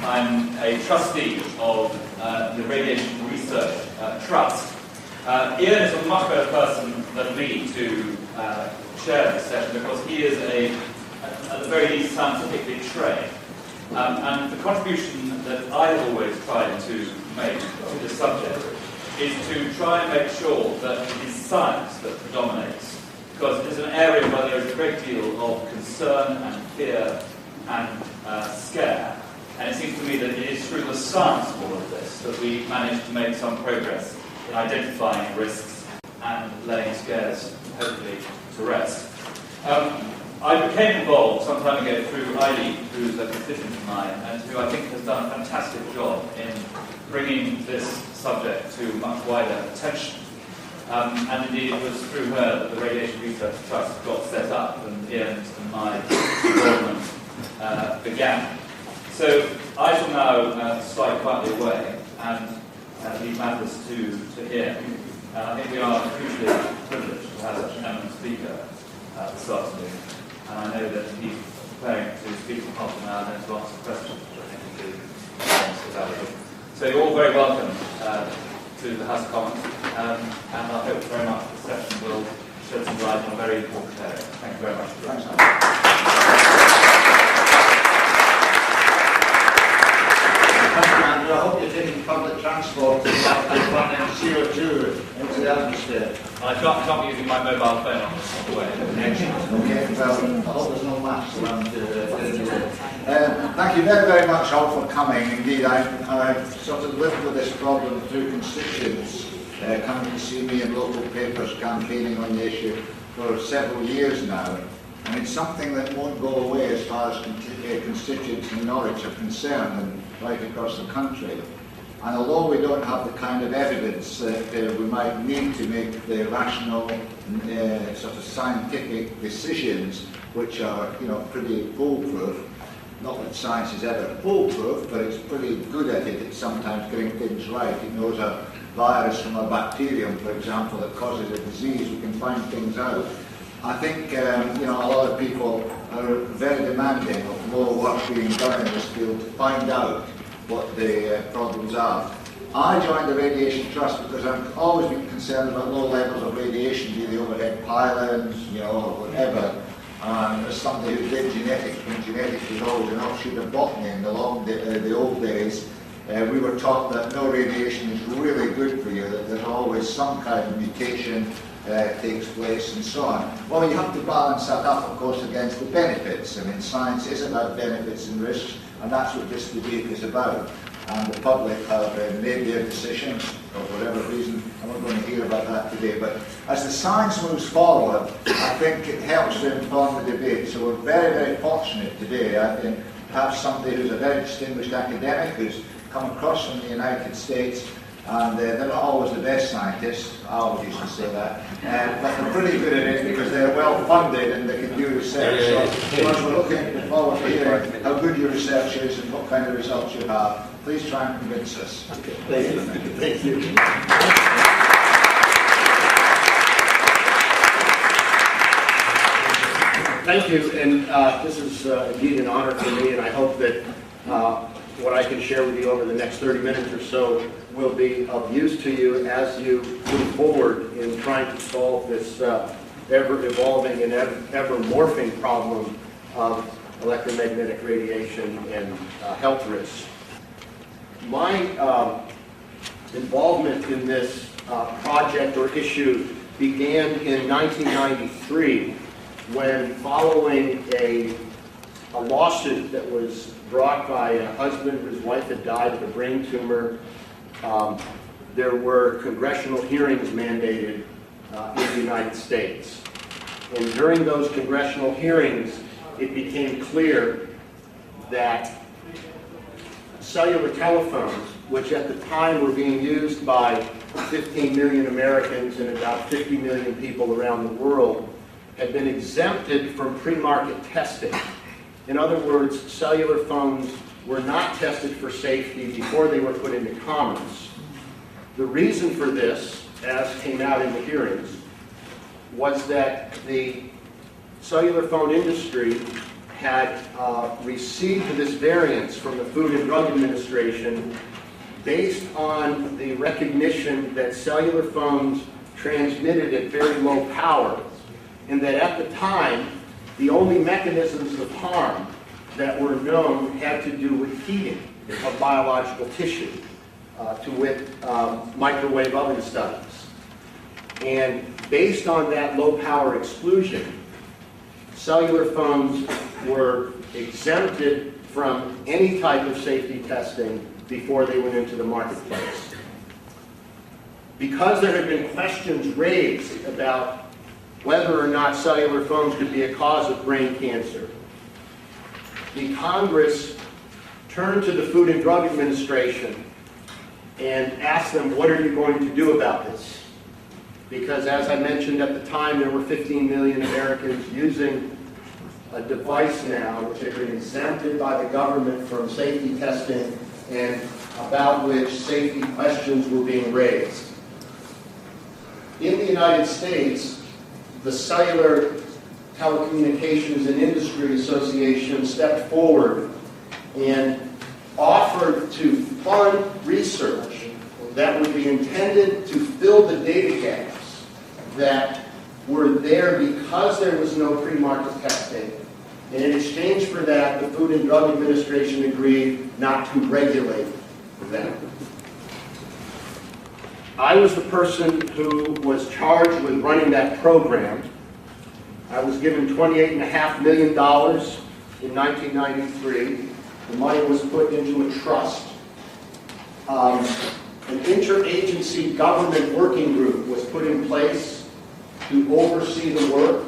I'm a trustee of the Radiation Research Trust. Ian is a much better person than me to chair this session because he is at the very least scientifically trained. And the contribution that I've always tried to make to this subject is to try and make sure that it is science that predominates, because it is an area where there is a great deal of concern and fear and scare. And it seems to me that it is through the science of all of this that we manage to make some progress in identifying risks and laying scares, hopefully, to rest. I became involved some time ago through Eileen, who's a constituent of mine, and who I think has done a fantastic job in bringing this subject to much wider attention. And indeed, it was through her that the Radiation Research Trust got set up, and Ian's and my involvement began. So I shall now slide quietly away and leave matters to Ian. I think we are hugely privileged to have such an eminent speaker this afternoon. And I know that he's preparing to speak for half an hour and then to answer questions, which I think will be valuable. So you're all very welcome to the House of Commons, and I hope very much the session will shed some light on a very important area. Thank you very much for your time. I hope you're taking public transport to running CO2 into the atmosphere. I can't be using my mobile phone on the way. Okay, well, I hope there's no maps around thank you very, very much all for coming. Indeed, I've sort of lived with this problem through constituents coming to see me in local papers campaigning on the issue for several years now. And it's something that won't go away as far as constituents in Norwich are concerned, and right across the country. And although we don't have the kind of evidence that we might need to make the rational, sort of scientific decisions, which are, pretty foolproof. Not that science is ever foolproof, but it's pretty good at it. It's sometimes getting things right. It knows a virus from a bacterium, for example, that causes a disease. We can find things out. I think a lot of people are very demanding of more work being done in this field to find out what the problems are. I joined the Radiation Trust because I've always been concerned about low levels of radiation, be the overhead pylons, or whatever. And as somebody who did genetics, when genetics was always an offshoot of botany in the old days, we were taught that no radiation is really good for you, that there's always some kind of mutation takes place and so on. Well, you have to balance that up, of course, against the benefits. I mean, science is about benefits and risks, and that's what this debate is about. And the public have made their decisions for whatever reason. I'm not going to hear about that today. But as the science moves forward, I think it helps to inform the debate. So we're very, very fortunate today. I think to have somebody who's a very distinguished academic who's come across from the United States. And they're not always the best scientists, I always used to say that, but they're pretty good at it because they're well funded and they can do research. So we're looking forward to hearing how good your research is and what kind of results you have. Please try and convince us. Thank you. Thank you. Thank you, and this is indeed an honor for me, and I hope that what I can share with you over the next 30 minutes or so will be of use to you as you move forward in trying to solve this ever-evolving and ever-morphing problem of electromagnetic radiation and health risks. My involvement in this project or issue began in 1993 when, following a lawsuit that was brought by a husband whose wife had died of a brain tumor, there were congressional hearings mandated in the United States. And during those congressional hearings, it became clear that cellular telephones, which at the time were being used by 15 million Americans and about 50 million people around the world, had been exempted from pre-market testing. In other words, cellular phones were not tested for safety before they were put into commerce. The reason for this, as came out in the hearings, was that the cellular phone industry had received this variance from the Food and Drug Administration based on the recognition that cellular phones transmitted at very low power, and that at the time, the only mechanisms of harm that were known had to do with heating of biological tissue, to wit, microwave oven studies. And based on that low power exclusion, cellular phones were exempted from any type of safety testing before they went into the marketplace. Because there had been questions raised about whether or not cellular phones could be a cause of brain cancer, the Congress turned to the Food and Drug Administration and asked them, what are you going to do about this? Because as I mentioned at the time, there were 15 million Americans using a device now which had been exempted by the government from safety testing and about which safety questions were being raised. In the United States, the Cellular Telecommunications and Industry Association stepped forward and offered to fund research that would be intended to fill the data gaps that were there because there was no pre-market testing. And in exchange for that, the Food and Drug Administration agreed not to regulate them. I was the person who was charged with running that program. I was given $28.5 million in 1993. The money was put into a trust. An interagency government working group was put in place to oversee the work.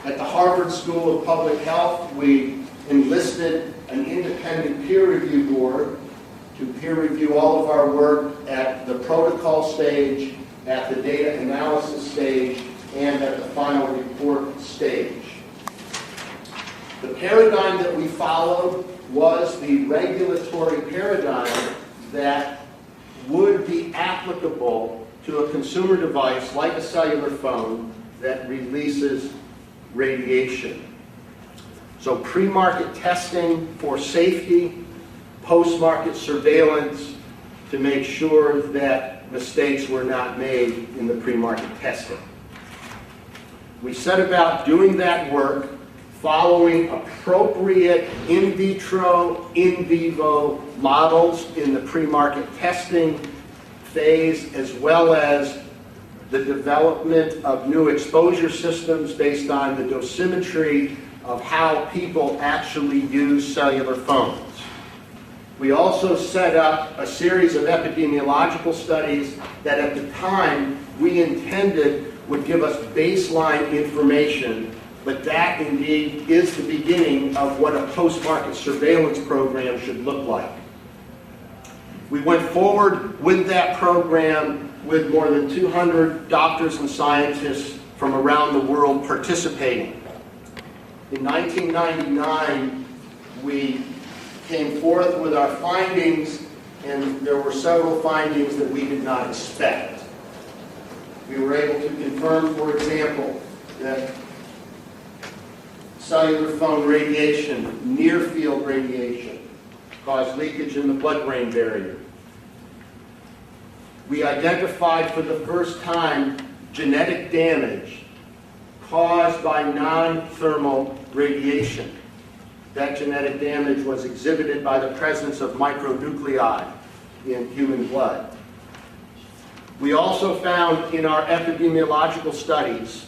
At the Harvard School of Public Health, we enlisted an independent peer review board to peer review all of our work at the protocol stage, at the data analysis stage, and at the final report stage. The paradigm that we followed was the regulatory paradigm that would be applicable to a consumer device like a cellular phone that releases radiation. So pre-market testing for safety, post-market surveillance to make sure that mistakes were not made in the pre-market testing. We set about doing that work following appropriate in vitro, in vivo models in the pre-market testing phase, as well as the development of new exposure systems based on the dosimetry of how people actually use cellular phones. We also set up a series of epidemiological studies that at the time we intended would give us baseline information, but that indeed is the beginning of what a post-market surveillance program should look like. We went forward with that program with more than 200 doctors and scientists from around the world participating. In 1999, we came forth with our findings, and there were several findings that we did not expect. We were able to confirm, for example, that cellular phone radiation, near-field radiation, caused leakage in the blood-brain barrier. We identified for the first time genetic damage caused by non-thermal radiation. That genetic damage was exhibited by the presence of micronuclei in human blood. We also found in our epidemiological studies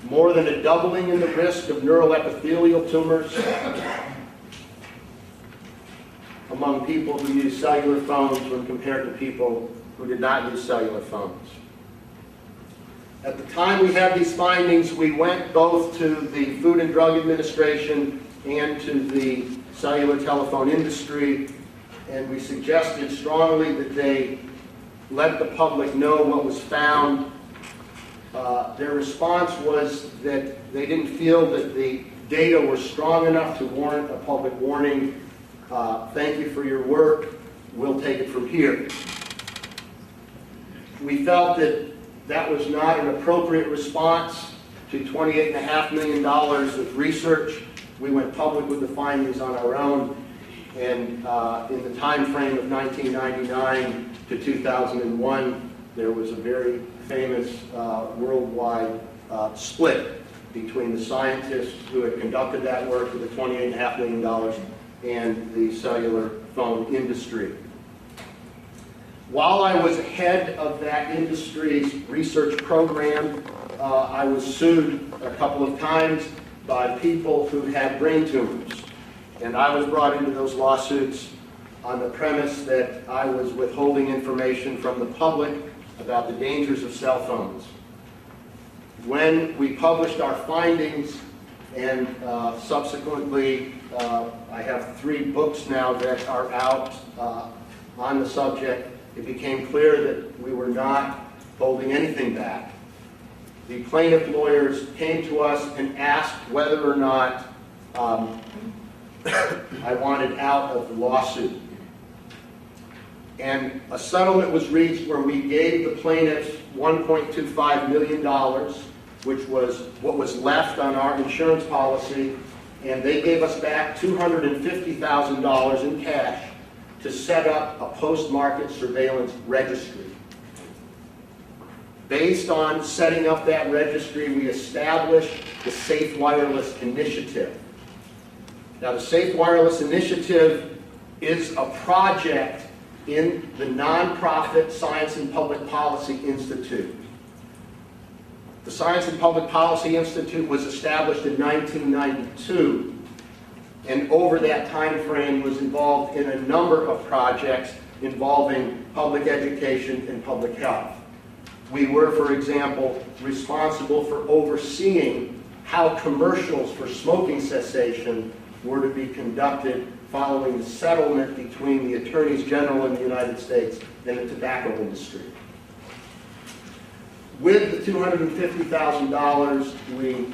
more than a doubling in the risk of neuroepithelial tumors among people who use cellular phones when compared to people who did not use cellular phones. At the time we had these findings, we went both to the Food and Drug Administration and to the cellular telephone industry, and we suggested strongly that they let the public know what was found. Their response was that they didn't feel that the data were strong enough to warrant a public warning. Thank you for your work. We'll take it from here. We felt that that was not an appropriate response. to $28.5 million of research. We went public with the findings on our own, and in the time frame of 1999 to 2001, there was a very famous worldwide split between the scientists who had conducted that work with the $28.5 million and the cellular phone industry. While I was head of that industry's research program, I was sued a couple of times by people who had brain tumors. And I was brought into those lawsuits on the premise that I was withholding information from the public about the dangers of cell phones. When we published our findings, and subsequently I have 3 books now that are out on the subject, it became clear that we were not holding anything back. The plaintiff lawyers came to us and asked whether or not I wanted out of the lawsuit. And a settlement was reached where we gave the plaintiffs $1.25 million, which was what was left on our insurance policy, and they gave us back $250,000 in cash to set up a post-market surveillance registry. Based on setting up that registry, we established the Safe Wireless Initiative. Now, the Safe Wireless Initiative is a project in the nonprofit Science and Public Policy Institute. The Science and Public Policy Institute was established in 1992, and over that time frame was involved in a number of projects involving public education and public health. We were, for example, responsible for overseeing how commercials for smoking cessation were to be conducted following the settlement between the Attorneys General in the United States and the tobacco industry. With the $250,000, we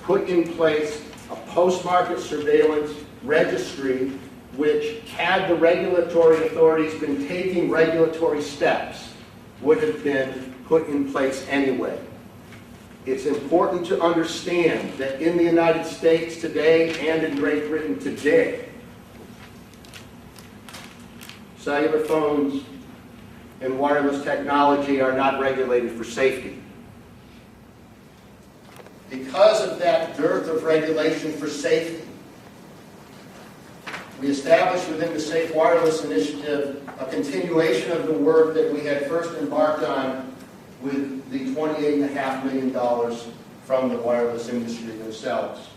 put in place a post-market surveillance registry which, had the regulatory authorities been taking regulatory steps, would have been put in place anyway. It's important to understand that in the United States today and in Great Britain today, cellular phones and wireless technology are not regulated for safety. Because of that dearth of regulation for safety, we established within the Safe Wireless Initiative a continuation of the work that we had first embarked on with the $28.5 million from the wireless industry themselves.